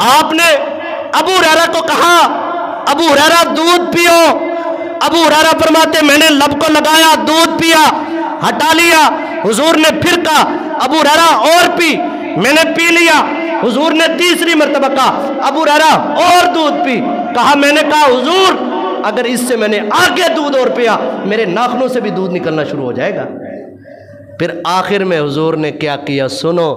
आपने अबू हुरैरा को कहा, अबू हुरैरा दूध पियो। अबू हुरैरा फरमाते मैंने लब को लगाया, दूध पिया, हटा लिया। हुजूर ने फिर कहा अबू हुरैरा और पी, मैंने पी लिया। हुजूर ने तीसरी मर्तबा कहा अबू हुरैरा और दूध पी। कहा, मैंने कहा हुजूर अगर इससे मैंने आगे दूध और पिया मेरे नाखूनों से भी दूध निकलना शुरू हो जाएगा। फिर आखिर में हुजूर ने क्या किया सुनो।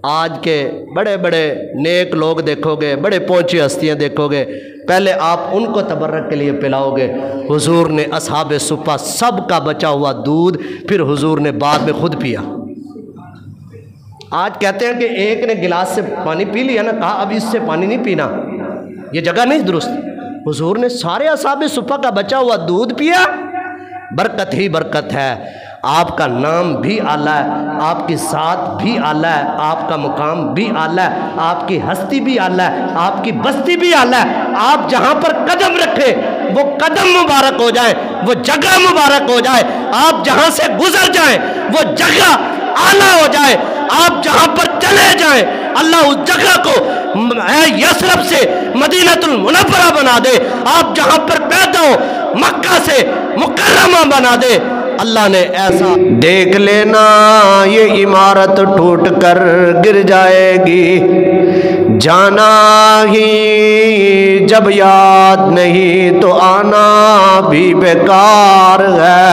आज के बड़े बड़े नेक लोग देखोगे, बड़े पहुंची हस्तियां देखोगे, पहले आप उनको तबर्रक के लिए पिलाओगे। हुजूर ने असहाब सुफ़ा सब का बचा हुआ दूध फिर हुजूर ने बाद में खुद पिया। आज कहते हैं कि एक ने गिलास से पानी पी लिया ना, कहा अब इससे पानी नहीं पीना, ये जगह नहीं दुरुस्त। हुजूर ने सारे असहाब सुफ़ा का बचा हुआ दूध पिया। बरकत ही बरकत है। आपका नाम भी आला है, आपकी साथ भी आला है, आपका मुकाम भी आला है, आपकी हस्ती भी आला है, आपकी बस्ती भी आला है। आप जहाँ पर कदम रखें वो कदम मुबारक हो जाए, वो जगह मुबारक हो जाए। आप जहाँ से गुजर जाएं वो जगह आला हो जाए। आप जहाँ पर चले जाएं अल्लाह उस जगह को यसरब से मदीनतुल मुनव्वरा बना दे। आप जहाँ पर पैदा हो मक्का से मुकर्रमा बना दे। अल्लाह ने ऐसा देख लेना ये इमारत टूट कर गिर जाएगी। जाना ही जब याद नहीं तो आना भी बेकार है।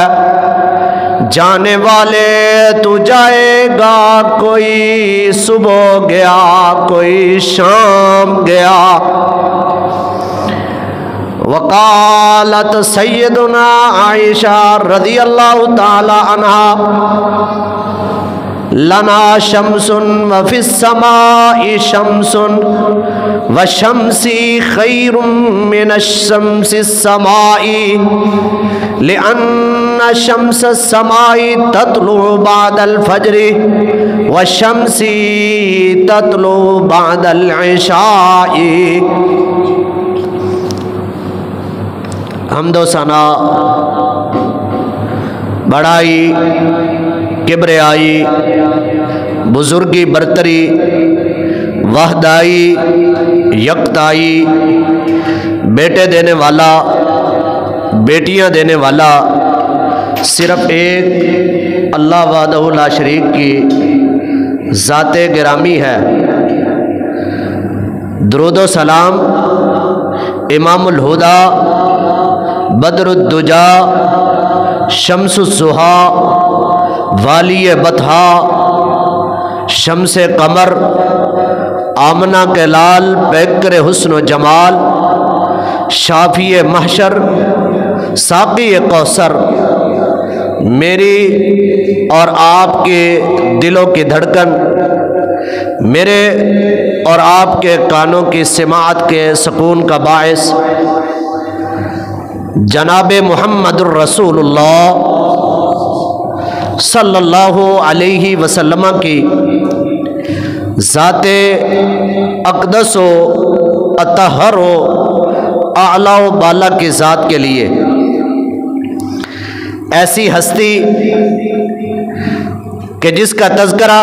जाने वाले तू जाएगा, कोई सुबह गया कोई शाम गया। वकालत सैयदुना आयशा रज़ी अल्लाह ताला अन्हा लना शम्सुन व फिस समाई शम्सुन व शम्सी खैरुम मिनश शम्सि समाई लिअन्न शम्स समाई तत्लु बादल फज्रि व शम्सी तत्लु बादल इशाई। हम्दो सना, बड़ाई, किब्रियाई, बुजुर्गी, बरतरी, वहदाई, यकताई, बेटे देने वाला, बेटियां देने वाला सिर्फ एक अल्लाह वहदहू ला शरीक की ज़ाते गिरामी है। दुरूदो सलाम इमामुल हुदा, बदरुद्दुजा, शम्सुज़्ज़ुहा, वालिय बतहा, शम्से कमर, आमना के लाल, पैकर हुस्न व जमाल, शाफिए महशर, साक़ी कौसर, मेरी और आपके दिलों की धड़कन, मेरे और आपके कानों की सिमात के सुकून का बाइस जनाबे मुहम्मदुर रसूलुल्लाह सल्लल्लाहु अलैहि वसल्लम की ज़ाते अक़दस व अतहर व आला व बाला की ज़ात के लिए ऐसी हस्ती कि जिसका तज़किरा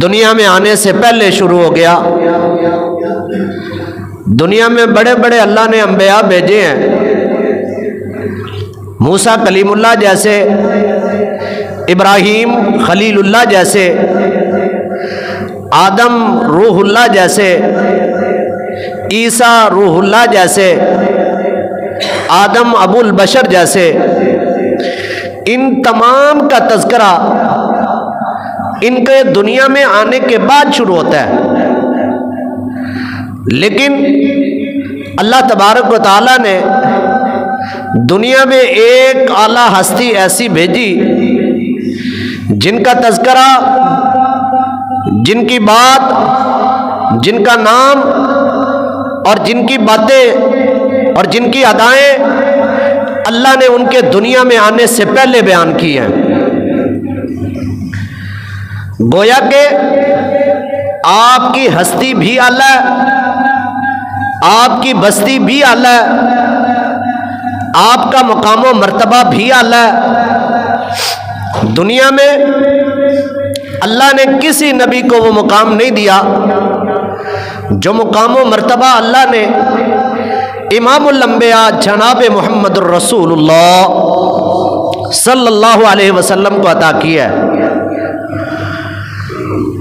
दुनिया में आने से पहले शुरू हो गया। दुनिया में बड़े बड़े अल्लाह ने अंबिया भेजे हैं, मूसा कलीमुल्लाह जैसे, इब्राहीम खलीलुल्लाह जैसे, आदम रूहुल्लाह जैसे, ईसा रूहुल्लाह जैसे, आदम अबुल बशर जैसे। इन तमाम का तज़किरा इनके दुनिया में आने के बाद शुरू होता है। लेकिन अल्लाह तबारक व तआला ने दुनिया में एक आला हस्ती ऐसी भेजी जिनका तज़किरा, जिनकी बात, जिनका नाम और जिनकी बातें और जिनकी अदाएं अल्लाह ने उनके दुनिया में आने से पहले बयान की हैं। गोया के आपकी हस्ती भी आला है, आपकी बस्ती भी आला है, आपका मकाम व मर्तबा भी आला है। दुनिया में अल्लाह ने किसी नबी को वो मुकाम नहीं दिया जो मुकाम व मर्तबा अल्लाह ने इमामुल अंबिया जनाब मुहम्मदुर रसूलुल्लाह सल्लल्लाहु अलैहि वसल्लम को अता किया है।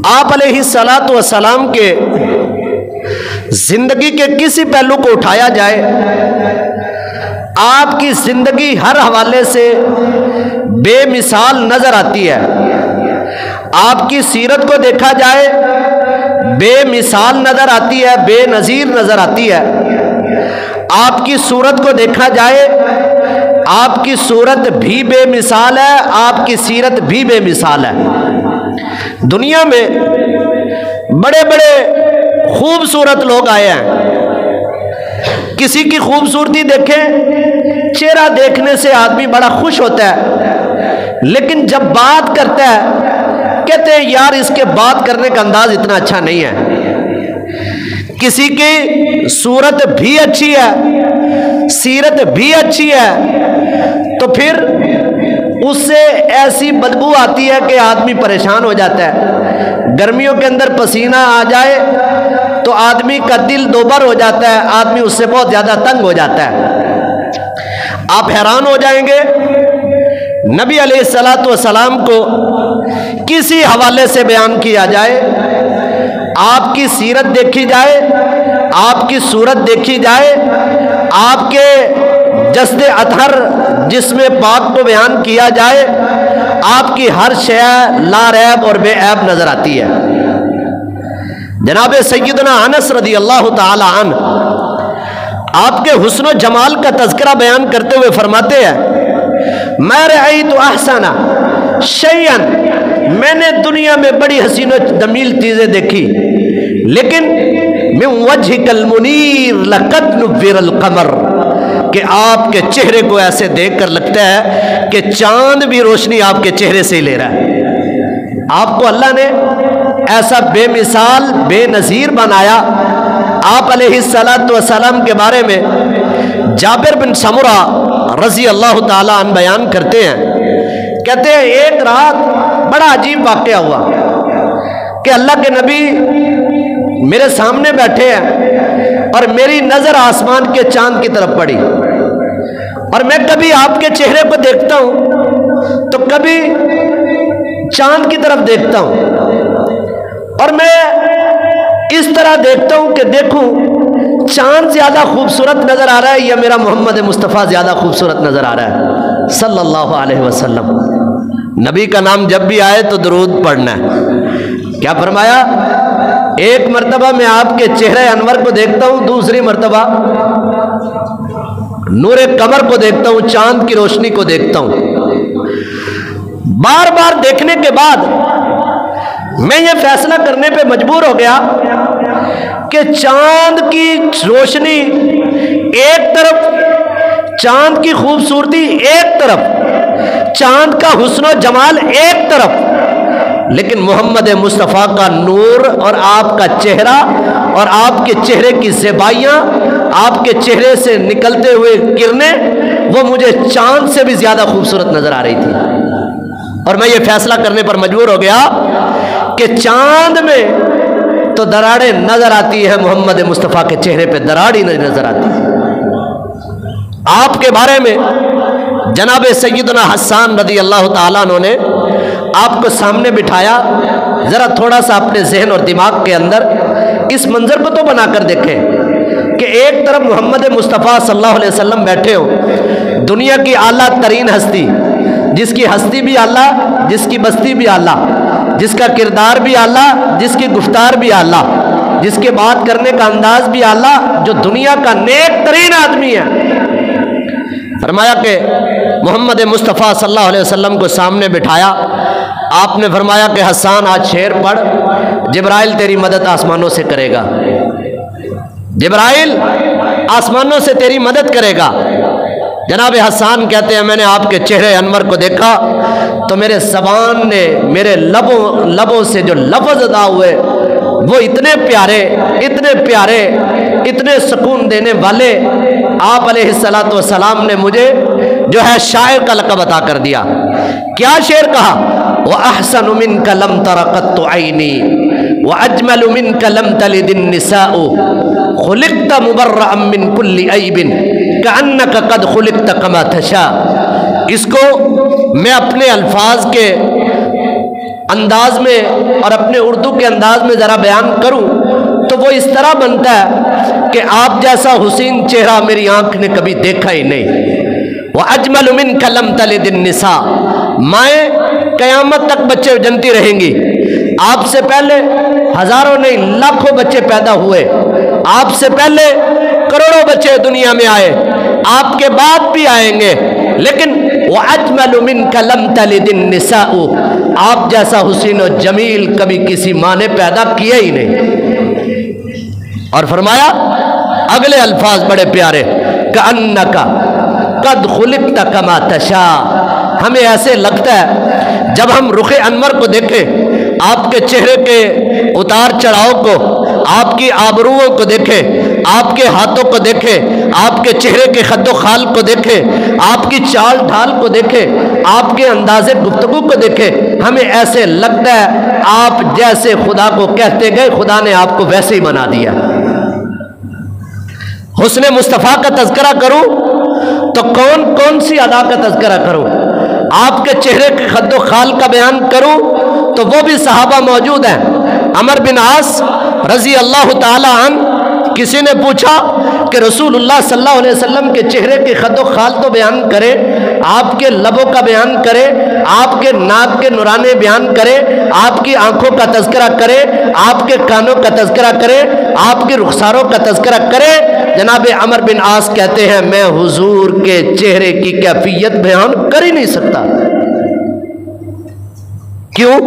आप अलैहिस्सलातु वस्सलाम के जिंदगी के किसी पहलू को उठाया जाए, आपकी जिंदगी हर हवाले से बेमिसाल नजर आती है। आपकी सीरत को देखा जाए बेमिसाल नजर आती है, बेनजीर नजर आती है। आपकी सूरत को देखा जाए, आपकी सूरत भी बेमिसाल है, आपकी सीरत भी बेमिसाल है। दुनिया में बड़े बड़े खूबसूरत लोग आए हैं। किसी की खूबसूरती देखें, चेहरा देखने से आदमी बड़ा खुश होता है, लेकिन जब बात करता है कहते हैं यार इसके बात करने का अंदाज इतना अच्छा नहीं है। किसी की सूरत भी अच्छी है, सीरत भी अच्छी है, तो फिर उससे ऐसी बदबू आती है कि आदमी परेशान हो जाता है। गर्मियों के अंदर पसीना आ जाए तो आदमी का दिल दोबर हो जाता है, आदमी उससे बहुत ज़्यादा तंग हो जाता है। आप हैरान हो जाएंगे, नबी अलैहिस्सलातु वस्सलाम को किसी हवाले से बयान किया जाए, आपकी सीरत देखी जाए, आपकी सूरत देखी जाए, आपके जस्द अतहर जिसमें पाक को बयान किया जाए, आपकी हर शय लारैब और बेऐब नजर आती है। जनाब सैयदना अनस रदी अल्लाह ताला अन्हु आपके हुस्न जमाल का तज़किरा बयान करते हुए फरमाते हैं, मैं रअयतु अहसना शैअन, मैंने दुनिया में बड़ी हसीन जमील चीजें देखी, लेकिन मिन वजहिकल मुनीर लक़द नुव्विरल क़मर, कि आपके चेहरे को ऐसे देखकर लगता है कि चांद भी रोशनी आपके चेहरे से ही ले रहा है। आपको अल्लाह ने ऐसा बेमिसाल बेनज़ीर बनाया। आप अलैहिस्सलातु वस्सलाम के बारे में जाबिर बिन समुरा रज़ी अल्लाह ताला अन्हु बयान करते हैं, कहते हैं एक रात बड़ा अजीब वाक़या हुआ कि अल्लाह के नबी मेरे सामने बैठे हैं और मेरी नज़र आसमान के चांद की तरफ पड़ी, और मैं कभी आपके चेहरे को देखता हूँ तो कभी चांद की तरफ देखता हूँ, और मैं इस तरह देखता हूँ कि देखूँ चांद ज़्यादा खूबसूरत नज़र आ रहा है या मेरा मोहम्मद मुस्तफ़ा ज़्यादा खूबसूरत नज़र आ रहा है सल्लल्लाहु अलैहि वसल्लम। नबी का नाम जब भी आए तो दरूद पढ़ना है। क्या फरमाया, एक मर्तबा मैं आपके चेहरे अनवर को देखता हूँ, दूसरी मर्तबा नूरे कमर को देखता हूँ, चांद की रोशनी को देखता हूँ। बार बार देखने के बाद मैं ये फैसला करने पे मजबूर हो गया कि चांद की रोशनी एक तरफ, चांद की खूबसूरती एक तरफ, चांद का हुस्न जमाल एक तरफ, लेकिन मोहम्मद मुस्तफ़ा का नूर और आपका चेहरा और आपके चेहरे की ज़ेबाइयाँ, आपके चेहरे से निकलते हुए किरणें, वो मुझे चांद से भी ज़्यादा खूबसूरत नज़र आ रही थी। और मैं ये फैसला करने पर मजबूर हो गया कि चांद में तो दरारें नज़र आती है, मोहम्मद मुस्तफ़ा के चेहरे पे दरार ही नहीं नज़र आती। आपके बारे में जनाब सैयदना हसन रज़ी अल्लाह ताला अन्हु ने आपको सामने बिठाया, ज़रा थोड़ा सा अपने जहन और दिमाग के अंदर इस मंजर को तो बनाकर देखें कि एक तरफ मोहम्मद मुस्तफ़ा सल्लल्लाहु अलैहि वसल्लम बैठे हो, दुनिया की आला तरीन हस्ती, जिसकी हस्ती भी आला, जिसकी बस्ती भी आला, जिसका किरदार भी आला, जिसकी गुफ्तार भी आला, जिसके बात करने का अंदाज भी आला, जो दुनिया का नेक तरीन आदमी है। फरमाया कि मोहम्मद मुस्तफ़ा सल्लल्लाहु अलैहि वसल्लम को सामने बिठाया। आपने फरमाया कि हसन आज शेर पढ़, जिब्राइल तेरी मदद आसमानों से करेगा, जिब्राइल आसमानों से तेरी मदद करेगा। जनाब हसन कहते हैं मैंने आपके चेहरे अनवर को देखा तो मेरे ज़बान ने, मेरे लबों से जो लफ्ज़ अदा हुए वो इतने प्यारे, इतने प्यारे, इतने सुकून देने वाले। आप अलैहिस्सलातु वस्सलाम ने मुझे जो है शायर का लक़ब अता कर दिया। क्या शेर कहा, व अहसनु मिनका लम तरा क़त्तु ऐनी व अजमलु मिनका लम तलिदिन निसाउ खुलिक़्त मुबर्रअम मिन कुल्ली ऐबिन कअन्नका क़द खुलिक़्त कमा तशा। इसको मैं अपने अल्फाज के अंदाज में और अपने उर्दू के अंदाज में ज़रा बयान करूं तो वो इस तरह बनता है कि आप जैसा हुसीन चेहरा मेरी आंख ने कभी देखा ही नहीं। वह अजमल मिनका लम तलिदिन निसा, माएँ क़यामत तक बच्चे जनती रहेंगी। आपसे पहले हजारों नहीं लाखों बच्चे पैदा हुए, आपसे पहले करोड़ों बच्चे दुनिया में आए, आपके बाद भी आएंगे, लेकिन वह अजमल मिनका लम तलिदिन निसाउ, आप जैसा हुसीन और जमील कभी किसी माँ ने पैदा किया ही नहीं। और फरमाया अगले अल्फाज बड़े प्यारे, कअन्नका कद खुलिक़्त कमा तशा। हमें ऐसे लगता है जब हम रुखे अनवर को देखें, आपके चेहरे के उतार चढ़ाव को, आपकी आबरूओं को देखें, आपके हाथों को देखें, आपके चेहरे के खद्दो खाल को देखें, आपकी चाल ढाल को देखें, आपके अंदाज़े गुफ्तगू को देखें, हमें ऐसे लगता है आप जैसे खुदा को कहते गए खुदा ने आपको वैसे ही बना दिया। हुस्ने मुस्तफ़ा का तज़किरा करूं तो कौन कौन सी अदा का तज़किरा करूं, आपके चेहरे के खद्दो खाल का बयान करूं तो वो भी सहाबा मौजूद हैं। अमर बिन आस रजी अल्लाह ताला अन, किसी ने पूछा कि रसूलुल्लाह सल्लल्लाहु अलैहि वसल्लम के चेहरे के खद्दो खाल तो बयान करे, आपके लबों का बयान करे, आपके नाक के नुराने बयान करे, आपकी आंखों का तज़किरा करे, आपके कानों का तज़किरा करे, आपके रुखसारों का तज़किरा करे। जनाब अमर बिन आस कहते हैं मैं हुजूर के चेहरे की कैफियत बयान कर ही नहीं सकता। क्यों?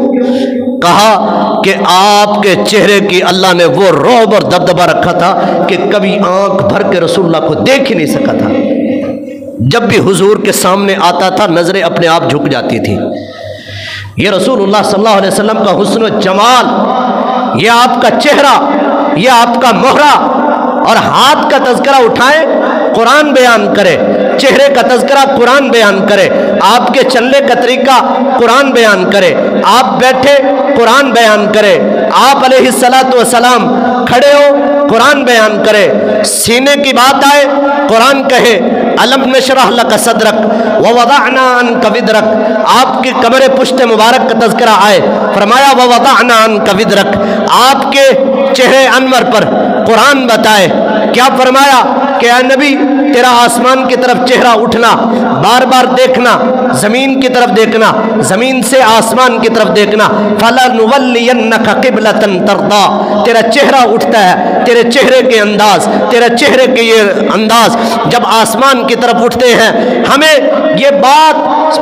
कहा कि आपके चेहरे की अल्लाह ने वो रौब और दबदबा रखा था कि कभी आंख भर के रसूलुल्लाह को देख ही नहीं सका था। जब भी हुजूर के सामने आता था नजरें अपने आप झुक जाती थी। ये रसूलुल्लाह सल्लल्लाहु अलैहि वसल्लम का हुस्न व जमाल, ये आपका चेहरा, ये आपका मोहरा। और हाथ का तज़किरा उठाए कुरान बयान करे, चेहरे का तज़किरा कुरान बयान करे, आपके चलने का तरीका कुरान बयान करे, आप बैठे कुरान बयान करे, आप अलैहिस्सलातु वस्सलाम खड़े हो कुरान बयान करे, सीने की बात आए कुरान कहे अलम नशरह लक सदरक व वदअना अन्का विज़रक, आपकी कमरे पुश्ते मुबारक का तज़किरा आए फरमाया व वदअना अन्का विज़रक, आपके चेहरे अनवर पर कुरान बताए क्या फरमाया कि या नबी तेरा आसमान की तरफ चेहरा उठना, बार बार देखना, जमीन की तरफ देखना, जमीन से आसमान की तरफ देखना, फलनुवल्लियन्नका क़िबलतन तर्दा, तेरा चेहरा उठता है, तेरे चेहरे के अंदाज, तेरे चेहरे के ये अंदाज जब आसमान की तरफ उठते हैं हमें ये बात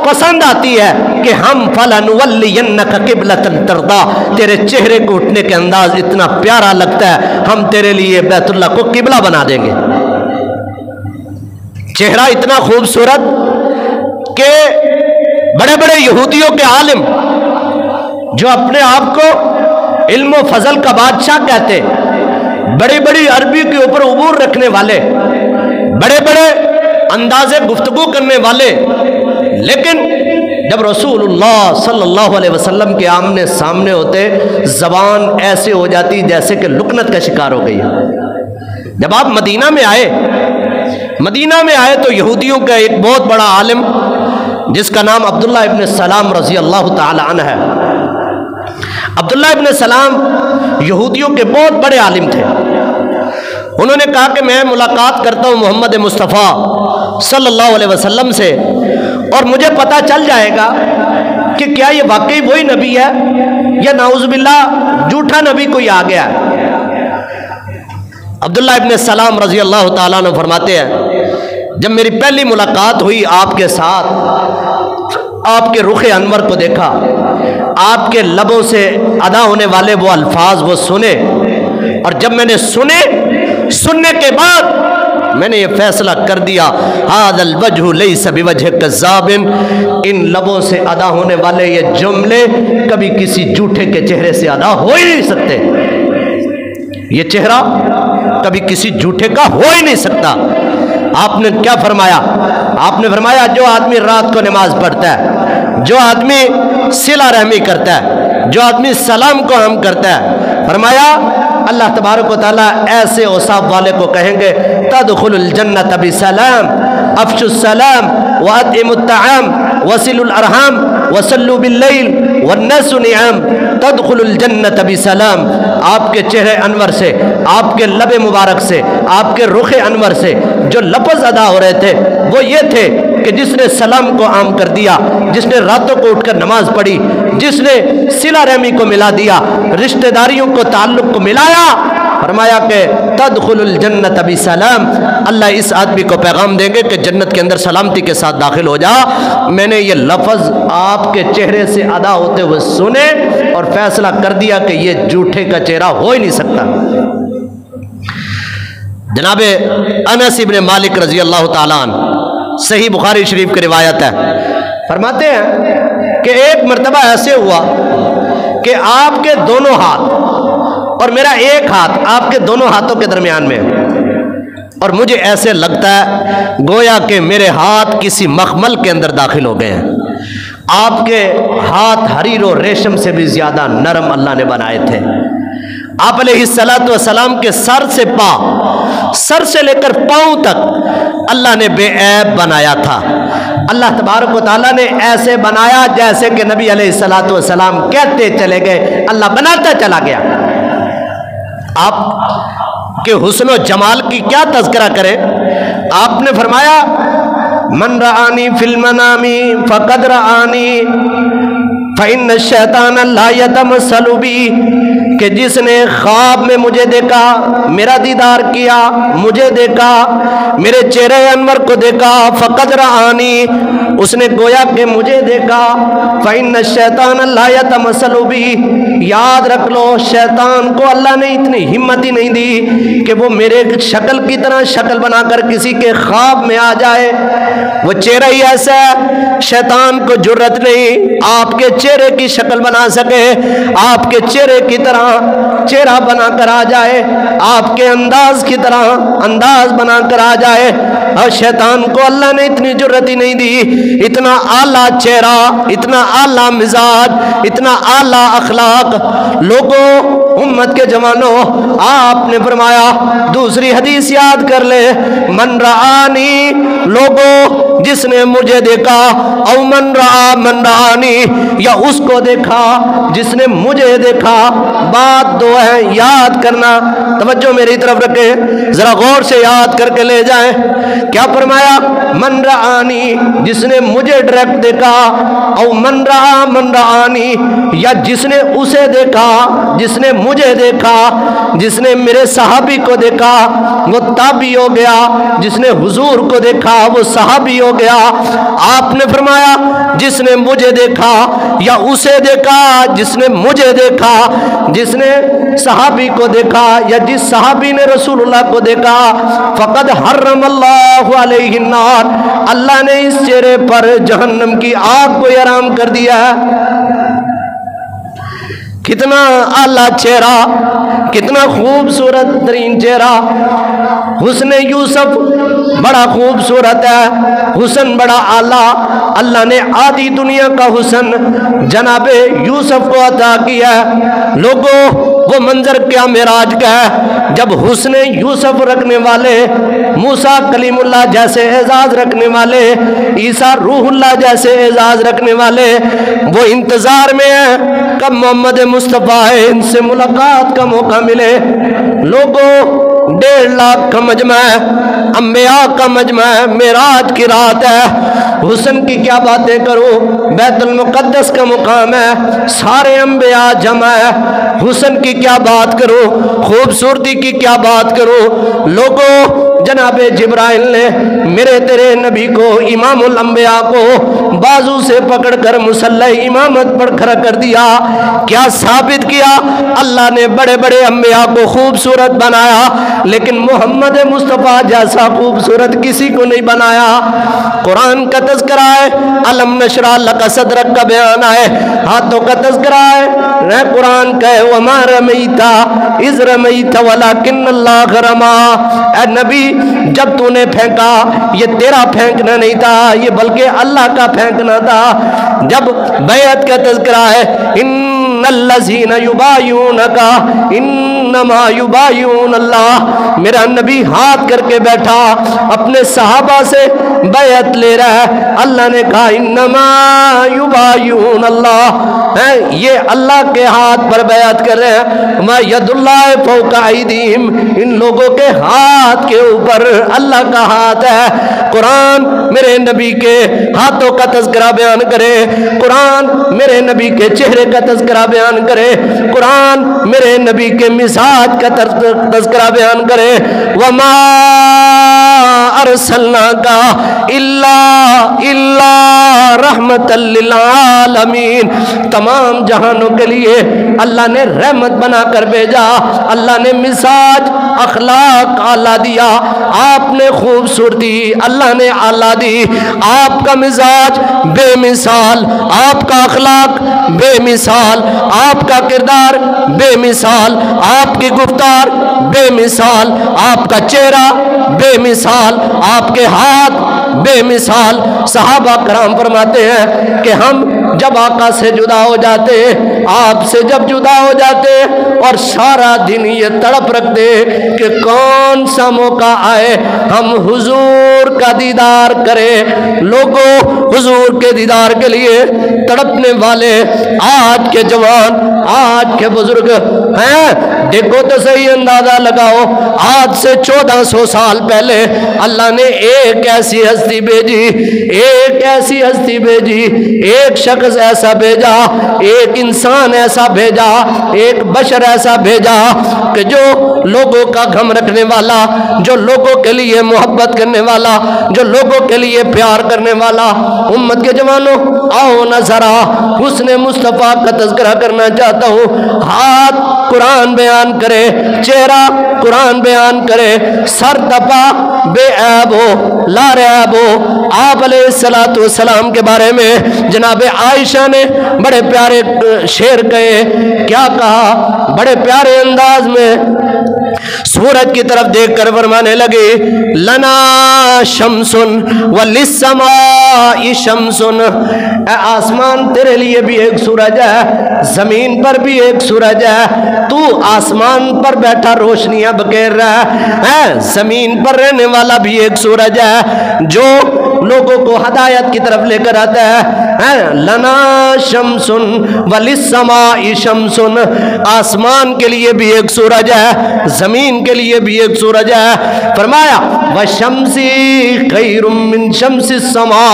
पसंद आती है कि हम फलनुवल्लियन्नका क़िबलतन तर्दा, तेरे चेहरे को उठने के अंदाज इतना प्यारा लगता है हम तेरे लिए बैतुल्लाह को किबला बना देंगे। चेहरा इतना खूबसूरत कि बड़े बड़े यहूदियों के आलिम जो अपने आप को इल्म व फजल का बादशाह कहते, बड़ी बड़ी अरबी के ऊपर उबूर रखने वाले, बड़े बड़े अंदाजे गुफ्तगू करने वाले, लेकिन जब रसूलुल्लाह सल्लल्लाहु अलैहि वसल्लम के आमने सामने होते जबान ऐसे हो जाती जैसे कि लुकनत का शिकार हो गई। जब आप मदीना में आए तो यहूदियों का एक बहुत बड़ा आलिम जिसका नाम अब्दुल्लाह इब्न सलाम रजी अल्लाह ताला अन्हु है। अब्दुल्लाह इब्न सलाम यहूदियों के बहुत बड़े आलिम थे। उन्होंने कहा कि मैं मुलाकात करता हूँ मोहम्मद मुस्तफ़ा सल्लल्लाहु अलैहि वसल्लम से और मुझे पता चल जाएगा कि क्या ये वाकई वही नबी है या नाउज़ुबिल्लाह झूठा नबी कोई आ गया है। अब्दुल्लाह इब्न सलाम रजी अल्लाह ताला अन्हु फरमाते हैं जब मेरी पहली मुलाकात हुई आपके साथ, आपके रुखे अनवर को देखा, आपके लबों से अदा होने वाले वो अल्फाज वो सुने, और जब मैंने सुनने के बाद मैंने ये फैसला कर दिया हादल वजहु लैसा बिवजह कज़्ज़ाबिन, इन लबों से अदा होने वाले ये जुमले कभी किसी झूठे के चेहरे से अदा हो ही नहीं सकते। ये चेहरा कभी किसी झूठे का हो ही नहीं सकता। आपने क्या फरमाया? आपने फरमाया जो आदमी रात को नमाज पढ़ता है, जो आदमी सिला रहमी करता है, जो आदमी सलाम को हम करता है, फरमाया अल्लाह तबारक व तआला ऐसे औसाफ वाले को कहेंगे तदखुलुल जन्नत बिसलाम अफशुस सलाम व अतइमुत तआम वसिलुल अरहम वसल्लु बिल्लैल वन्नसु निअम तदखुलुल जन्नत बिसलाम। आपके चेहरे अनवर से, आपके लबे मुबारक से, आपके रुखे अनवर से जो लफ्ज़ अदा हो रहे थे वो ये थे कि जिसने सलाम को आम कर दिया, जिसने रातों को उठकर नमाज पढ़ी, जिसने सिला रहमी को मिला दिया, रिश्तेदारियों को ताल्लुक को मिलाया, फरमाया कि तदखुलुल जन्नत बिसलाम। अल्लाह इस आदमी को पैगाम देंगे कि जन्नत के अंदर सलामती के साथ दाखिल हो जा। मैंने ये लफ्ज़ आपके चेहरे से अदा होते हुए सुने और फैसला कर दिया कि ये झूठे का चेहरा हो ही नहीं सकता। जनाबे अनस इब्ने मालिक रजी अल्लाह ताला अन्हु, सही बुखारी शरीफ की रिवायत है, फरमाते हैं कि एक मरतबा ऐसे हुआ कि आपके दोनों हाथ और मेरा एक हाथ आपके दोनों हाथों के दरमियान में, और मुझे ऐसे लगता है गोया कि मेरे हाथ किसी मखमल के अंदर दाखिल हो गए हैं। आपके हाथ हरीर और रेशम से भी ज्यादा नरम अल्लाह ने बनाए थे। आप अलैहिस्सलातु वस्सलाम के सर से सर से लेकर पांव तक अल्लाह ने बेऐब बनाया था। अल्लाह तबारक व तआला ने ऐसे बनाया जैसे कि नबी अलैहिस्सलातु वस्सलाम कहते चले गए, अल्लाह बनाता चला गया। आप के हुस्न और जमाल की क्या तज़किरा करें। आपने फरमाया मन रआनी फिल मनामी फ़क़द रआनी फ़इन्न शैतान ला यतमस्सलु बी, कि जिसने ख्वाब में मुझे देखा, मेरा दीदार किया, मुझे देखा, मेरे चेहरे अनवर को देखा, फ़क़द रआनी, उसने गोया कि मुझे देखा, फ़इन्न शैतान ला यतमस्सलु बी, याद रख लो शैतान को अल्लाह ने इतनी हिम्मत ही नहीं दी कि वो मेरे शक्ल की तरह शक्ल बनाकर किसी के ख्वाब में आ जाए। वो चेहरा ही ऐसा है, शैतान को जुर्रत नहीं आपके चेहरे की शक्ल बना सके, आपके चेहरे की तरह चेहरा बनाकर आ जाए, आपके अंदाज की तरह अंदाज बनाकर आ जाए। और शैतान को अल्लाह ने इतनी जुर्रत ही नहीं दी। इतना आला चेहरा, इतना आला मिजाज, इतना आला अखलाक। लोगों उम्मत के जवानों, आपने फरमाया, दूसरी हदीस याद कर ले, मन रआनी, लोगों जिसने मुझे देखा, औ मन रआनी, या उसको देखा जिसने मुझे देखा। बात दो है, याद करना, तवज्जो मेरी तरफ रखें, जरा गौर से याद करके ले जाएं। क्या फरमाया? मन रआनी, जिसने मुझे डायरेक्ट देखा, औ मन रआनी, या जिसने उसे देखा जिसने मुझे देखा। जिसने मेरे सहाबी को देखा वो ताबी हो गया, जिसने हुजूर को देखा वो सहाबी हो गया। आपने फरमाया जिसने मुझे देखा या उसे देखा जिसने मुझे देखा, जिसने सहाबी को देखा या जिस सहाबी ने रसूलुल्लाह को देखा, फ़क़द हर्रमल्लाहु अलैहि नार, अल्लाह ने इस चेहरे पर जहन्नम की आग को हराम कर दिया है। कितना आला चेहरा, कितना खूबसूरत तरीन चेहरा। हुस्न यूसुफ बड़ा खूबसूरत है, हुस्न बड़ा आला। अल्लाह ने आधी दुनिया का हुस्न जनाबे यूसुफ को अता किया। लोगों वो मंजर क्या मेराज का है, जब हुस्न यूसुफ रखने वाले, मूसा कलीमुल्लाह जैसे एजाज रखने वाले, ईसा रूहुल्लाह जैसे एजाज रखने वाले वो इंतजार में है कब मोहम्मद मुस्तफ़ा है, इनसे मुलाकात का मौका मिले। लोगों 1.5 लाख का मजमा है, अंबिया का मजमा है, मेराज की रात है। हुस्न की क्या बातें करूं, बैतुल मुक़द्दस का मुकाम है, सारे अंबिया जमा है। हुस्न की क्या बात करूं, खूबसूरती की क्या बात करूं। लोगों जनाबे जिब्राइल ने मेरे तेरे नबी को, इमामुल अंबिया को बाजू से पकड़कर मुसल्ला इमामत पर खड़ा कर दिया। क्या साबित किया? अल्लाह ने बड़े बड़े अंबिया को खूबसूरत बनाया, लेकिन मोहम्मद मुस्तफ़ा जैसा खूबसूरत किसी को नहीं बनाया। कुरान का तज़किरा है, अलम नशरा लका सदरक का बयान है, हाथों का तज़किरा है, कुरान का है, वमा रमईता इज़ रमईता वलाकिन्नल्लाह रमा। ऐ नबी जब तूने फेंका ये तेरा फेंकना नहीं था, ये बल्कि अल्लाह का फेंकना था। जब बैत का तज़किरा है, इन्नल्लज़ीना युबाय्यूनका इन्नमा युबाय्यून अल्लाह। मेरा नबी हाथ करके बैठा अपने सहाबा से बैत ले रहा है। अल्लाह ने कहा इन्नमा युबाय्यून अल्लाह, है ये अल्लाह के हाथ पर बैत कर रहे हैं। मा यदुल्लाह फौका ऐदीहिम, इन लोगों के हाथ के ऊपर अल्लाह का हाथ है। कुरान मेरे नबी के हाथों का तज़किरा बयान करे, कुरान मेरे नबी के चेहरे का तज़किरा बयान करे, कुरान मेरे नबी के मिजाज का तज़किरा बयान करे। वमा अरसलनाका इल्ला रहमतल लिल आलमीन, तमाम जहानों के लिए अल्लाह ने रहमत बनाकर भेजा। अल्लाह ने मिजाज अखलाक आला दिया, आपने खूबसूरती अल्लाह ने आला दी। आपका मिजाज बेमिसाल, आपका अखलाक बेमिसाल, आपका किरदार बेमिसाल, आपकी गुफ्तार बेमिसाल, आपका चेहरा बेमिसाल, आपके हाथ बेमिसाल। सहाबा कराम फरमाते हैं कि हम जब आका से जुदा हो जाते, आपसे जब जुदा हो जाते और सारा दिन ये तड़प रखते कि कौन सा मौका आए हम हुजूर का दीदार करें। लोगों, हुजूर के दीदार के लिए तड़पने वाले आज के जवान, आज के बुजुर्ग हैं। देखो तो सही, अंदाजा लगाओ, आज से 1400 साल पहले अल्लाह ने एक ऐसी हस्ती भेजी, एक ऐसी हस्ती भेजी, एक शख्स ऐसा भेजा, एक इंसान ऐसा भेजा, एक बशर ऐसा भेजा कि जो लोगों का गम रखने वाला, जो लोगों के लिए मोहब्बत करने वाला, जो लोगों के लिए प्यार करने वाला। उम्मत के जवानों, आओ ना जरा हुस्ने मुस्तफ़ा का तज़किरा करना चाहता हूँ। हाथ कुरान बयान करे, चेहरा कुरान बयान करे, सर तपा बेऐब हो, लारैब हो। आप अलैहिस्सलातु वस्सलाम के बारे में जनाब आयशा ने बड़े प्यारे शेर कहे। क्या कहा? बड़े प्यारे अंदाज में सूरज की तरफ देखकर फरमाने लगे, लना शम्सुन वलिस्समाई शम्सुन, आसमान तेरे लिए भी एक सूरज है, जमीन पर भी एक सूरज है। तू आसमान पर बैठा रोशनियां बखेर रहा है, जमीन पर रहने वाला भी एक सूरज है जो लोगों को हदायत की तरफ लेकर आता है। लना शम्सुन वलिस्समाई शम्सुन, आसमान के लिए भी एक सूरज है, जमीन के लिए भी एक सूरज है। फरमाया व शम्सी खैरुम मिन शम्सिस समा,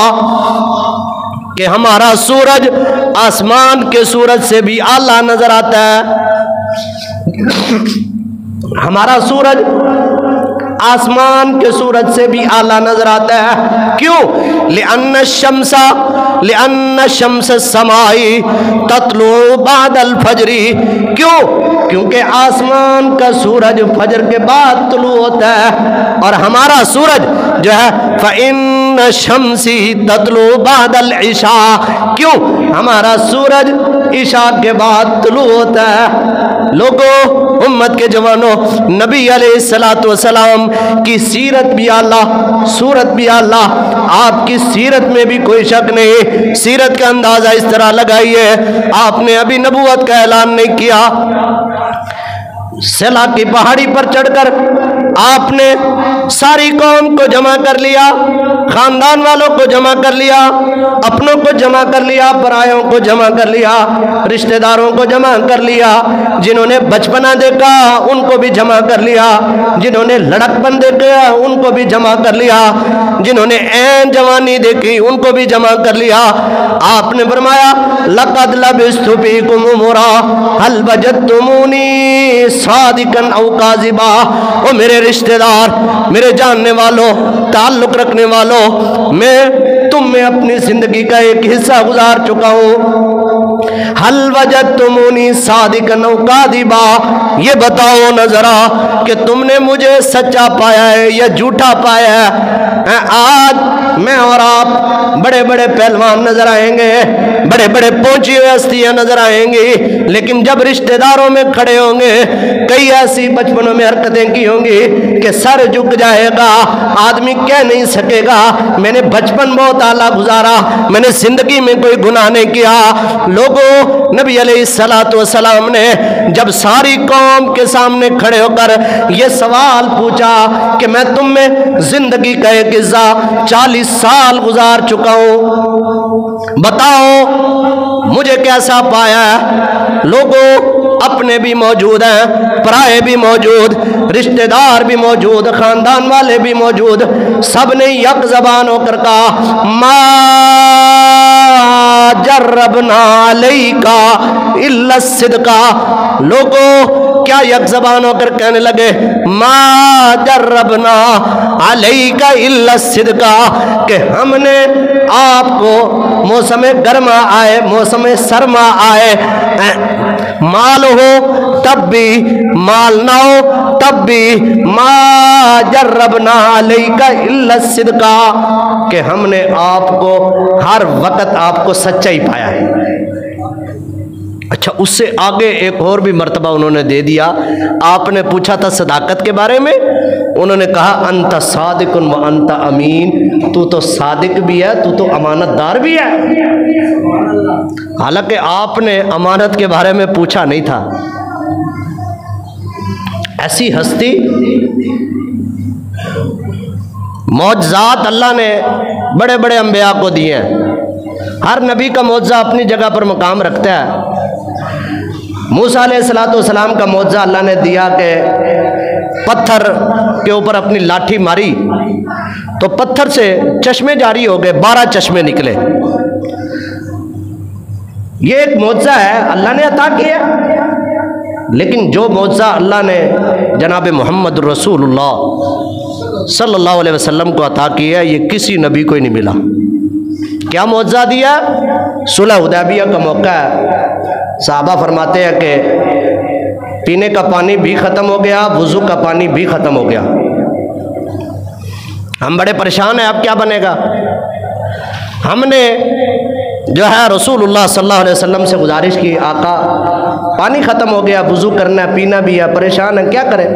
कि हमारा सूरज आसमान के सूरज से भी आला नजर आता है। हमारा सूरज आसमान के सूरज से भी आला नजर आता है। क्यों? लिअन्न शम्स समाई तत्लू बादल फजरी, क्यों? क्योंकि आसमान का सूरज फजर के बाद तुलू होता है और हमारा सूरज जो है फ़इन्न शम्सी तत्लू बादल इशा, क्यों? हमारा सूरज इशा के बाद तुलू होता है। लोगों, उम्मत के जवानों, नबी अलैहिस्सलातु वस्सलाम की सीरत भी आला, सूरत भी आला। आपकी सीरत में भी कोई शक नहीं। सीरत का अंदाजा इस तरह लगाइए, आपने अभी नबूवत का ऐलान नहीं किया, सला की पहाड़ी पर चढ़कर आपने सारी कौम को जमा कर लिया, खानदान वालों को जमा कर लिया, अपनों को जमा कर लिया, परायों को जमा कर लिया, रिश्तेदारों को जमा कर लिया, जिन्होंने बचपना देखा उनको भी जमा कर लिया, जिन्होंने लड़कपन देखा उनको भी जमा कर लिया, जिन्होंने ऐन जवानी देखी उनको भी जमा कर लिया। आपने फरमाया लक़द लबिस्तु फ़ीकुम उमरा हल वजदतुमूनी सादिकन औ काज़िबा। ओ मेरे रिश्तेदार, मेरे जानने वालों, ताल्लुक रखने वालों, मैं तुम में अपनी जिंदगी का एक हिस्सा गुजार चुका हूँ। हल वजदतुमूनी सादिकन औ काज़िबा, ये बताओ न जरा कि तुमने मुझे सच्चा पाया है या झूठा पाया है। आज मैं और आप बड़े बड़े पहलवान नजर आएंगे, बड़े बड़े पहुंची हुई हस्तियां नजर आएंगी, लेकिन जब रिश्तेदारों में खड़े होंगे कई ऐसी बचपनों में हरकतें की होंगी कि सर झुक जाएगा, आदमी कह नहीं सकेगा मैंने बचपन बहुत आला गुजारा, मैंने जिंदगी में कोई गुनाह नहीं किया। लोगों, नबी अलैहिस्सलातु वस्सलाम ने जब सारी कौम के सामने खड़े होकर यह सवाल पूछा कि मैं तुम में जिंदगी का एक हिस्सा 40 साल गुजार चुका हूं, बताओ मुझे कैसा पाया है। लोगों, अपने भी मौजूद हैं, पराए भी मौजूद, रिश्तेदार भी मौजूद, खानदान वाले भी मौजूद, सब ने यक ज़बान होकर कहा मा जर्रबना अलैका इल्ला सिद्का। लोगों, क्या यक ज़बान होकर कहने लगे मा जर्रबना अलैका इल्ला सिद्का, कि हमने आपको मौसम गर्मा आए, मौसम सरमा आए, माल हो तब भी, माल ना हो तब भी, मा जर्रबना अलैका इल्ला सिद्का, कि हमने आपको हर वक्त आपको सच्चाई पाया है। अच्छा, उससे आगे एक और भी मर्तबा उन्होंने दे दिया। आपने पूछा था सदाकत के बारे में, उन्होंने कहा अंत सादिकुन व अंत अमीन, तू तो सादिक भी है, तू तो अमानतदार भी है। हालांकि आपने अमानत के बारे में पूछा नहीं था। ऐसी हस्ती, मौजज़ात अल्लाह ने बड़े बड़े अंबिया को दिए हैं। हर नबी का मौजज़ा अपनी जगह पर मकाम रखता है। मूसा अलैहिस्सलाम का मौजज़ा अल्लाह ने दिया कि पत्थर के ऊपर अपनी लाठी मारी तो पत्थर से चश्मे जारी हो गए, 12 चश्मे निकले। ये एक मौजज़ा है, अल्लाह ने अता किया। लेकिन जो मौजज़ा अल्लाह ने जनाब मोहम्मद रसूलुल्लाह सल्लल्लाहु अलैहि वसल्लम को अता किया, ये किसी नबी को ही नहीं मिला। क्या मौजज़ा दिया? सुलह हुदैबिया का मौका है, साहबा फरमाते हैं कि पीने का पानी भी ख़त्म हो गया, वुज़ू का पानी भी ख़त्म हो गया, हम बड़े परेशान हैं, अब क्या बनेगा। हमने जो है रसूलुल्लाह सल्लल्लाहु अलैहि वसल्लम से गुजारिश की, आका पानी ख़त्म हो गया, वुज़ू करना है, पीना भी है, परेशान है, क्या करें।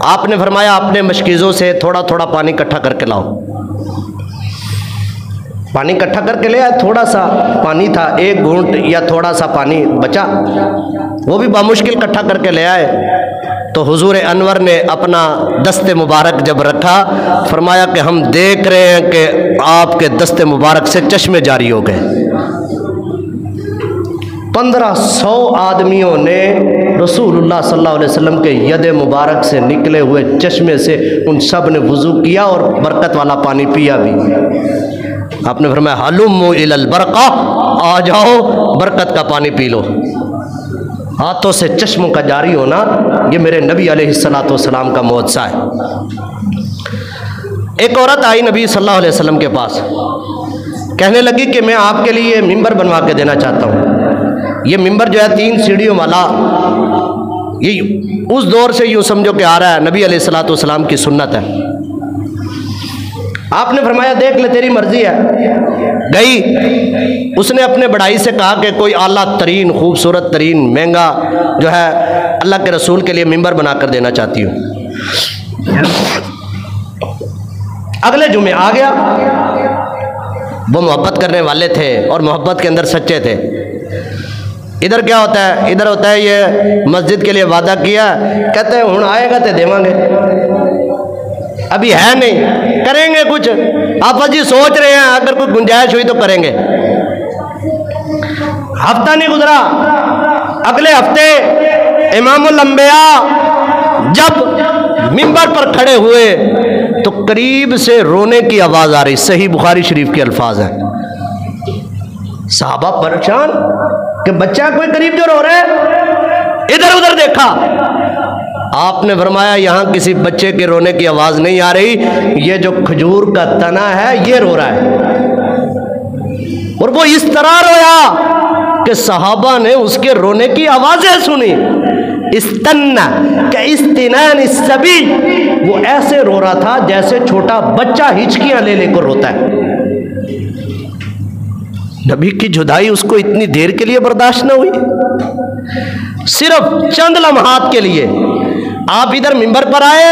आपने फरमाया अपने मशकीज़ों से थोड़ा थोड़ा पानी इकट्ठा करके लाओ। पानी इकट्ठा करके ले आए, थोड़ा सा पानी था, एक घूंट या थोड़ा सा पानी बचा, वो भी बामुश्किल इकट्ठा करके ले आए। तो हुजूर अनवर ने अपना दस्ते मुबारक जब रखा, फरमाया कि हम देख रहे हैं कि आपके दस्ते मुबारक से चश्मे जारी हो गए। 1500 आदमियों ने रसूलुल्लाह सल्लल्लाहु अलैहि वसल्लम के यद मुबारक से निकले हुए चश्मे से उन सब ने वुज़ू किया और बरकत वाला पानी पिया भी। आपने फरमाया हलुम्मु इलल बरका, आ जाओ बरकत का पानी पी लो। हाथों से चश्मों का जारी होना, ये मेरे नबी अलैहिस्सलातु वस्सलाम का मौजज़ा है। एक औरत आई नबी सल्लल्लाहु अलैहि वसल्लम के पास, कहने लगी कि मैं आपके लिए मिंबर बनवा के देना चाहता हूँ। ये मिंबर जो है 3 सीढ़ियों वाला, ये उस दौर से यूँ समझो कि आ रहा है, नबी अलैहिस्सलातु वस्सलाम की सुन्नत है। आपने फरमाया देख ले तेरी मर्जी है। गई, उसने अपने बढ़ाई से कहा कि कोई आला तरीन, खूबसूरत तरीन, महंगा जो है अल्लाह के रसूल के लिए मिंबर बना कर देना चाहती हूँ। अगले जुमे आ गया। वो मोहब्बत करने वाले थे और मोहब्बत के अंदर सच्चे थे। इधर क्या होता है, इधर होता है ये मस्जिद के लिए वादा किया, कहते हैं हुण आएगा तो देवांगे, अभी है नहीं, करेंगे कुछ, आप जी सोच रहे हैं, अगर कोई गुंजाइश हुई तो करेंगे। हफ्ता नहीं गुजरा, अगले हफ्ते इमामुल अंबिया जब मिंबर पर खड़े हुए तो करीब से रोने की आवाज आ रही। सही बुखारी शरीफ के अल्फाज हैं। साहबा परेशान कि बच्चा कोई करीब जो रो रहा है, इधर उधर देखा। आपने फरमाया यहाँ किसी बच्चे के रोने की आवाज नहीं आ रही, ये जो खजूर का तना है ये रो रहा है। और वो इस तरह रोया कि सहाबा ने उसके रोने की आवाजें सुनी। इस्तन्ना के इस्तिनान सभी, वो ऐसे रो रहा था जैसे छोटा बच्चा हिचकियां ले लेकर रोता है। नबी की जुदाई उसको इतनी देर के लिए बर्दाश्त न हुई, सिर्फ चंद लम्हात के लिए। आप इधर मिंबर पर आए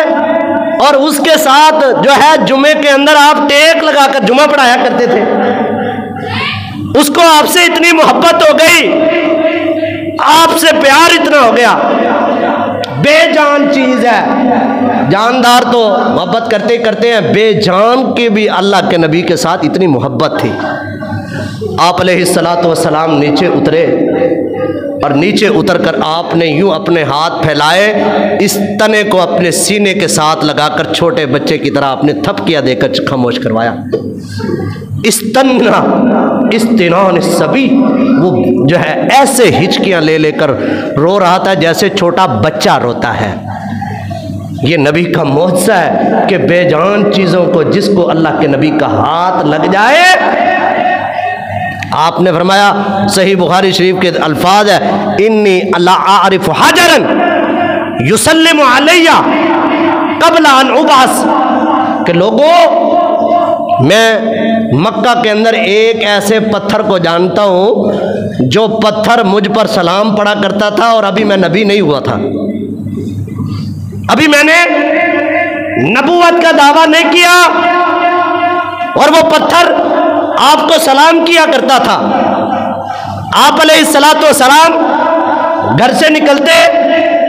और उसके साथ जो है जुमे के अंदर आप टेक लगाकर जुमा पढ़ाया करते थे। उसको आपसे इतनी मोहब्बत हो गई, आपसे प्यार इतना हो गया, बेजान चीज है। जानदार तो मोहब्बत करते करते हैं, बेजान की भी अल्लाह के नबी के साथ इतनी मोहब्बत थी। आप अलैहिस्सलातु वस्सलाम नीचे उतरे और नीचे उतरकर आपने यूं अपने हाथ फैलाए, इस तने को अपने सीने के साथ लगाकर छोटे बच्चे की तरह आपने थपकिया देकर खामोश करवाया। इस्तन्ना इस्तिनान सभी, वो जो है ऐसे हिचकियां ले लेकर रो रहा था जैसे छोटा बच्चा रोता है। ये नबी का मौजज़ा है कि बेजान चीज़ों को जिसको अल्लाह के नबी का हाथ लग जाए। आपने फरमाया, सही बुखारी शरीफ के अल्फाज है, इन्नी ला आरिफ हजरन युसल्लिमु अलैया क़ब्ल अन उबास, कि लोगों, मैं मक्का के अंदर एक ऐसे पत्थर को जानता हूं जो पत्थर मुझ पर सलाम पड़ा करता था और अभी मैं नबी नहीं हुआ था, अभी मैंने नबूवत का दावा नहीं किया और वो पत्थर आपको सलाम किया करता था। आप अलैहिस्सलातु वस्सलाम घर से निकलते,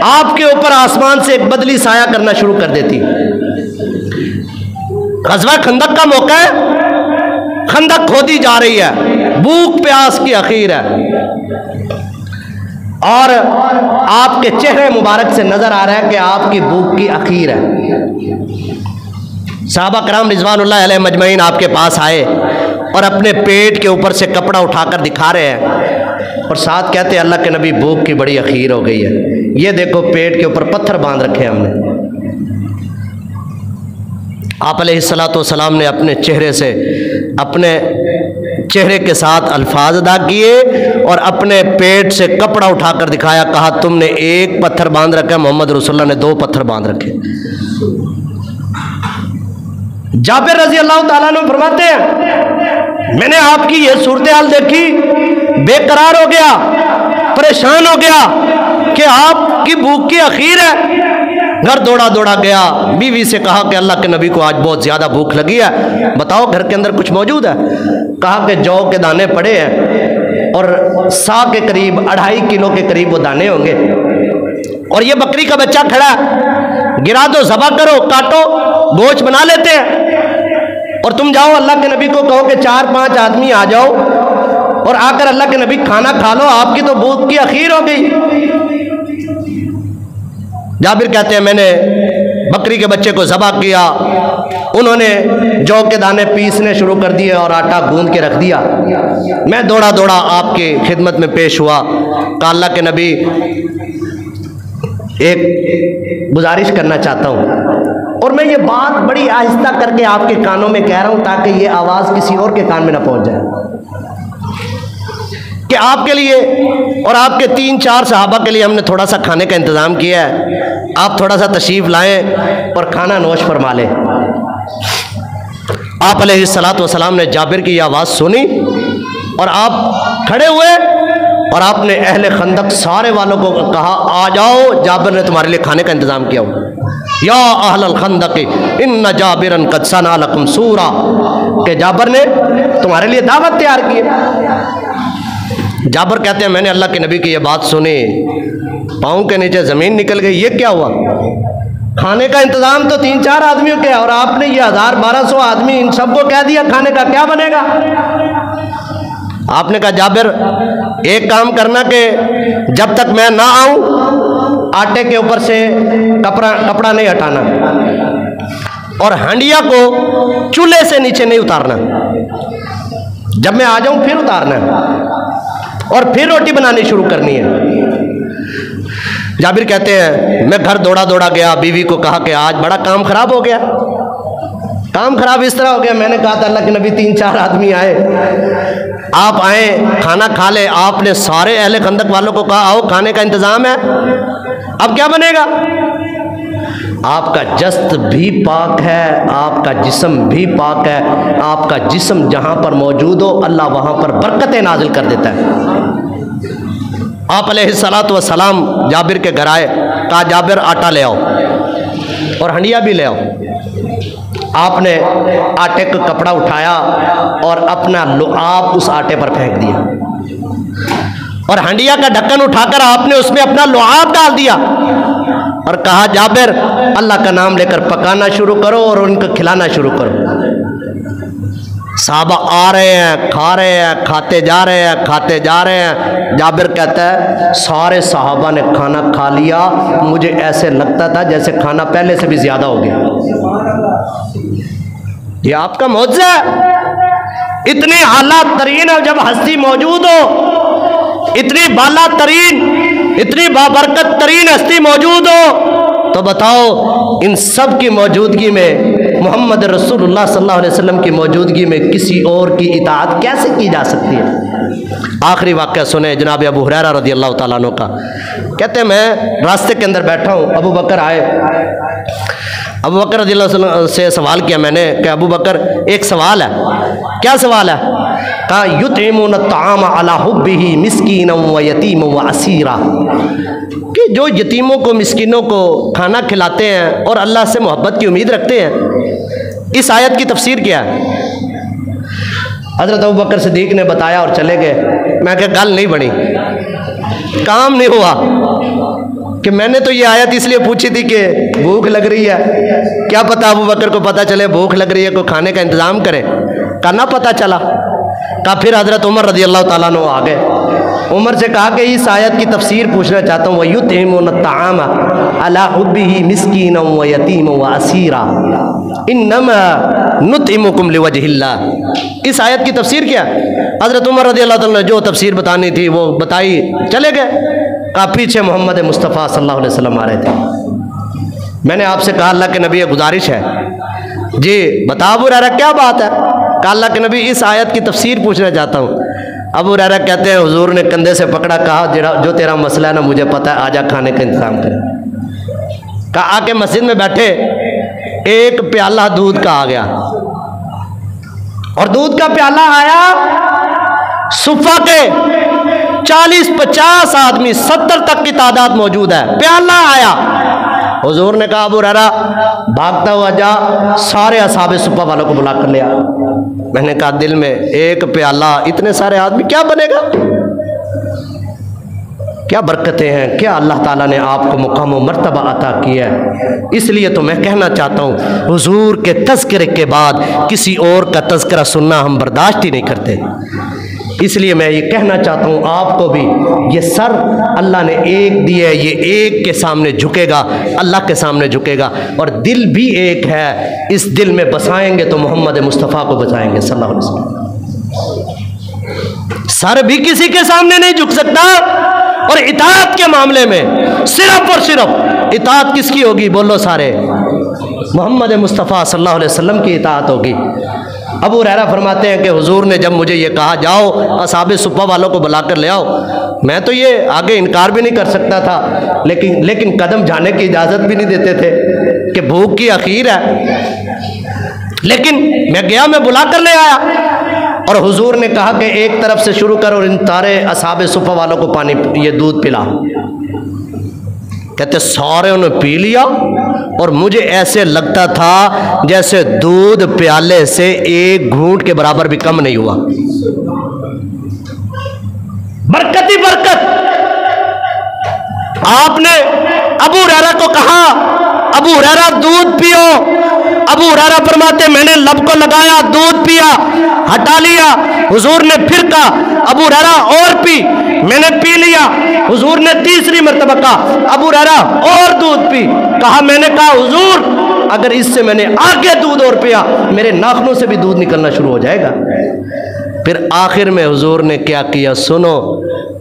आपके ऊपर आसमान से एक बदली साया करना शुरू कर देती। ग़ज़वा खंदक का मौका है, खंदक खोदी जा रही है, भूख प्यास की अखीर है और आपके चेहरे मुबारक से नजर आ रहा है कि आपकी भूख की अखीर है। सहाबा कराम रिज़वानुल्लाह अलैहिम मजमईन आपके पास आए और अपने पेट के ऊपर से कपड़ा उठाकर दिखा रहे हैं और साथ कहते हैं, अल्लाह के नबी भूख की बड़ी अखीर हो गई है, ये देखो पेट के ऊपर पत्थर बांध रखे हमने। आप अलैहिस्सलातु वस्सलाम ने अपने चेहरे से, अपने चेहरे के साथ अल्फाज अदा किए और अपने पेट से कपड़ा उठाकर दिखाया, कहा तुमने एक पत्थर बांध रखा, मोहम्मद रसूलुल्लाह ने 2 पत्थर बांध रखे। जाबिर रजी अल्लाह ताला अन्हु फरमाते हैं, मैंने आपकी ये सूरत हाल देखी, बेकरार हो गया, परेशान हो गया कि आपकी भूख की अखीर है। घर दौड़ा दौड़ा गया, बीवी से कहा कि अल्लाह के नबी को आज बहुत ज़्यादा भूख लगी है, बताओ घर के अंदर कुछ मौजूद है। कहा कि जौ के दाने पड़े हैं और 100 के करीब, 2.5 किलो के करीब वो दाने होंगे और ये बकरी का बच्चा खड़ा है, गिरा दो, ज़बा करो, काटो, गोश्त बना लेते हैं और तुम जाओ अल्लाह के नबी को कहो कि 4-5 आदमी आ जाओ और आकर अल्लाह के नबी खाना खा लो, आपकी तो भूख की अखीर हो गई। जाबिर कहते हैं, मैंने बकरी के बच्चे को ज़बा किया, उन्होंने जौ के दाने पीसने शुरू कर दिए और आटा गूंद के रख दिया। मैं दौड़ा दौड़ा आपके खिदमत में पेश हुआ, कहा अल्लाह के नबी एक गुजारिश करना चाहता हूँ और मैं ये बात बड़ी आहिस्ता करके आपके कानों में कह रहा हूँ ताकि ये आवाज़ किसी और के कान में ना पहुँच जाए, कि आपके लिए और आपके 3-4 सहाबा के लिए हमने थोड़ा सा खाने का इंतज़ाम किया है, आप थोड़ा सा तशरीफ़ लाएं और खाना नोश फरमा लें। आप अलैहिस्सलातु वस्सलाम ने जाबिर की आवाज़ सुनी और आप खड़े हुए और आपने अहले खंदक सारे वालों को कहा, आ जाओ, जाबिर ने तुम्हारे लिए खाने का इंतज़ाम किया हो। या अहलल खंदक इन्ना जाबिरन कद सना लकुम सूरा, के जाबिर ने तुम्हारे लिए दावत तैयार की है। जाबिर कहते हैं, मैंने अल्लाह के नबी की ये बात सुनी, पाँव के नीचे ज़मीन निकल गई, ये क्या हुआ? खाने का इंतज़ाम तो 3-4 आदमियों के और आपने ये 1000-1200 आदमी इन सबको कह दिया खाने का, क्या बनेगा? आपने कहा, जाबिर एक काम करना कि जब तक मैं ना आऊं आटे के ऊपर से कपड़ा नहीं हटाना और हांडिया को चूल्हे से नीचे नहीं उतारना, जब मैं आ जाऊं फिर उतारना और फिर रोटी बनानी शुरू करनी है। जाबिर कहते हैं, मैं घर दौड़ा दौड़ा गया, बीवी को कहा कि आज बड़ा काम खराब हो गया। काम खराब इस तरह हो गया, मैंने कहा था अल्लाह के नबी 3-4 आदमी आए, आप आए, खाना खा ले। आपने सारे अहले खंदक वालों को कहा, आओ खाने का इंतज़ाम है। अब क्या बनेगा? आपका जस्त भी पाक है, आपका जिस्म भी पाक है। आपका जिस्म जहाँ पर मौजूद हो अल्लाह वहाँ पर बरकतें नाजिल कर देता है। आप अलैहिस्सलातु वस्सलाम जाबिर के घर आए, कहा जाबिर आटा ले आओ और हंडिया भी ले आओ। आपने आटे का कपड़ा उठाया और अपना लुआब उस आटे पर फेंक दिया और हंडिया का ढक्कन उठाकर आपने उसमें अपना लुआब डाल दिया और कहा जाबिर अल्लाह का नाम लेकर पकाना शुरू करो और उनको खिलाना शुरू करो। साहबा आ रहे हैं, खा रहे हैं, खाते जा रहे हैं, खाते जा रहे हैं। जाबिर कहता है सारे साहबा ने खाना खा लिया, मुझे ऐसे लगता था जैसे खाना पहले से भी ज्यादा हो गया। ये आपका मौजज़ा है। इतनी आला तरीन और जब हस्ती मौजूद हो, इतनी बाला तरीन, इतनी बाबरकत तरीन हस्ती मौजूद हो, तो बताओ इन सब की मौजूदगी में, मोहम्मद रसूलुल्लाह सल्लल्लाहु अलैहि वसल्लम की मौजूदगी में किसी और की इताअत कैसे की जा सकती है? आखिरी वाक़या सुने जनाब अबू हुरैरा रज़ियल्लाहु ताला अन्हु का। कहते हैं मैं रास्ते के अंदर बैठा हूँ, अबू बकर आए। अबू बकर रज़ियल्लाहु से सवाल किया मैंने कि अबू बकर एक सवाल है। क्या सवाल है? कहा युतइमुन अत्ताम अला हुब्बिही मिस्कीनन व यतीमन व असीरा, कि जो यतीमों को मिस्किनों को खाना खिलाते हैं और अल्लाह से मोहब्बत की उम्मीद रखते हैं, इस आयत की तफसीर क्या है? हज़रत अबू बकर सिद्दीक़ ने बताया और चले गए। मैं क्या गल नहीं बनी, काम नहीं हुआ कि मैंने तो ये आयत इसलिए पूछी थी कि भूख लग रही है, क्या पता अबू बकर को पता चले भूख लग रही है, कोई खाने का इंतज़ाम करें। का ना पता चला। का फिर हज़रत उमर रज़ियल्लाहु ताला अन्हु आ गए। उमर से कहा कि इस आयत की तफसीर पूछना चाहता हूँ। वयुतइमुन अत्ताम अला हुब्बिही मिस्कीनन व यतीमन व असीरा इन्नमा नुतइमुकुम लिवजहिल्लाह। इस आयत की तफसीर क्या? हज़रत उमर रज़ियल्लाहु ताला ने जो तफसीर बतानी थी वो बताई, चले गए। का पीछे मोहम्मद मुस्तफ़ा सल्लल्लाहु अलैहि वसल्लम आ रहे थे। मैंने आपसे कहा अल्लाह के नबी ये गुजारिश है जी, बता अबू हुरैरा क्या बात है? कहा अल्लाह के नबी इस आयत की तफसीर पूछना चाहता हूँ। अबू हुरैरा कहते हैं हुजूर ने कंधे से पकड़ा, कहा जो तेरा मसला है ना मुझे पता है, आजा खाने का इंतजाम कर। कहा आके मस्जिद में बैठे, एक प्याला दूध का आ गया और दूध का प्याला आया, सुफा के 40-50 आदमी 70 तक की तादाद मौजूद है, प्याला आया। हुजूर ने कहा अबू हुरैरा भागता हुआ जा, सारे असहाबे सुफ़ा वालों को बुला कर ले आ। मैंने कहा दिल में एक प्याला, इतने सारे आदमी क्या बनेगा? क्या बरकतें हैं, क्या अल्लाह ताला ने आपको मुकाम व मर्तबा अता किया है। इसलिए तो मैं कहना चाहता हूँ हुजूर के तज़किरे के बाद किसी और का तज़किरा सुनना हम बर्दाश्त ही नहीं करते। इसलिए मैं ये कहना चाहता हूँ आपको भी, ये सर अल्लाह ने एक दिया है, ये एक के सामने झुकेगा, अल्लाह के सामने झुकेगा। और दिल भी एक है, इस दिल में बसाएंगे तो मोहम्मद मुस्तफ़ा को बचाएंगे सल्लल्लाहु अलैहि वसल्लम। सर भी किसी के सामने नहीं झुक सकता। और इताअत के मामले में सिर्फ और सिर्फ इताअत किसकी होगी? बोलो सारे, मोहम्मद मुस्तफ़ा सल्लल्लाहु अलैहि वसल्लम की इताअत होगी। अबू हुरैरा फरमाते हैं कि हुजूर ने जब मुझे ये कहा जाओ असहाबे सुफ़ा वालों को बुलाकर ले आओ, मैं तो ये आगे इनकार भी नहीं कर सकता था, लेकिन कदम जाने की इजाज़त भी नहीं देते थे कि भूख की आखिर है। लेकिन मैं गया, मैं बुला कर ले आया और हुजूर ने कहा कि एक तरफ से शुरू कर और इन सारे असहाबे सुफ़ा वालों को पानी, ये दूध पिला। कहते सारे उन्होंने पी लिया और मुझे ऐसे लगता था जैसे दूध प्याले से एक घूंट के बराबर भी कम नहीं हुआ। बरकत ही बरकत। आपने अबू हुरैरा को कहा अबू हुरैरा दूध पियो। अबू हुरैरा फरमाते मैंने लब को लगाया, दूध पिया, हटा लिया। हुजूर ने फिर कहा अबू हुरैरा और पी, मैंने पी लिया। हुजूर ने तीसरी मर्तबा कहा अबू हुरैरा और दूध पी। कहा मैंने कहा हुजूर अगर इससे मैंने आगे दूध और पिया मेरे नाखूनों से भी दूध निकलना शुरू हो जाएगा। फिर आखिर में हुजूर ने क्या किया सुनो।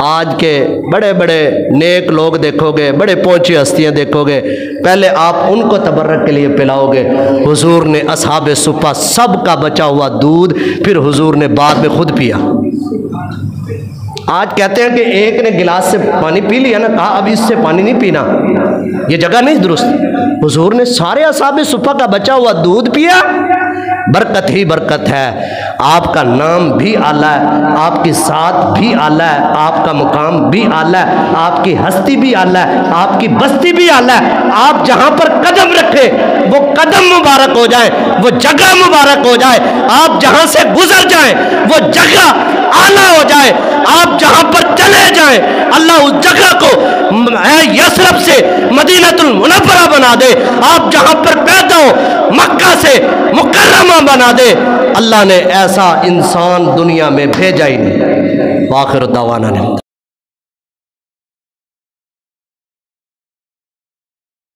आज के बड़े बड़े नेक लोग देखोगे, बड़े पहुंची हस्तियां देखोगे, पहले आप उनको तबर्रक के लिए पिलाओगे। हुजूर ने असहाबे सुफ़ा सब का बचा हुआ दूध फिर हुजूर ने बाद में खुद पिया। आज कहते हैं कि एक ने गिलास से पानी पी लिया ना, कहा अब इससे पानी नहीं पीना, ये जगह नहीं दुरुस्त। हुजूर ने सारे असहाबे सुफ़ा का बचा हुआ दूध पिया, बरकत ही बरकत है। आपका नाम भी आला है, आपकी साथ भी आला है, आपका मुकाम भी आला है, आपकी हस्ती भी आला है, आपकी बस्ती भी आला है। आप जहाँ पर कदम रखें वो कदम मुबारक हो जाए, वो जगह मुबारक हो जाए। आप जहाँ से गुजर जाएं वो जगह आला हो जाए। आप जहाँ पर चले जाएं अल्लाह उस जगह को यसरब से मदीनतुल मुनव्वरा बना दे। आप जहाँ पर पैदा हो मक्का से मुकर्रमा बना दे। अल्लाह ने ऐसा इंसान दुनिया में भेजा ही नहीं। आखिर दावाना।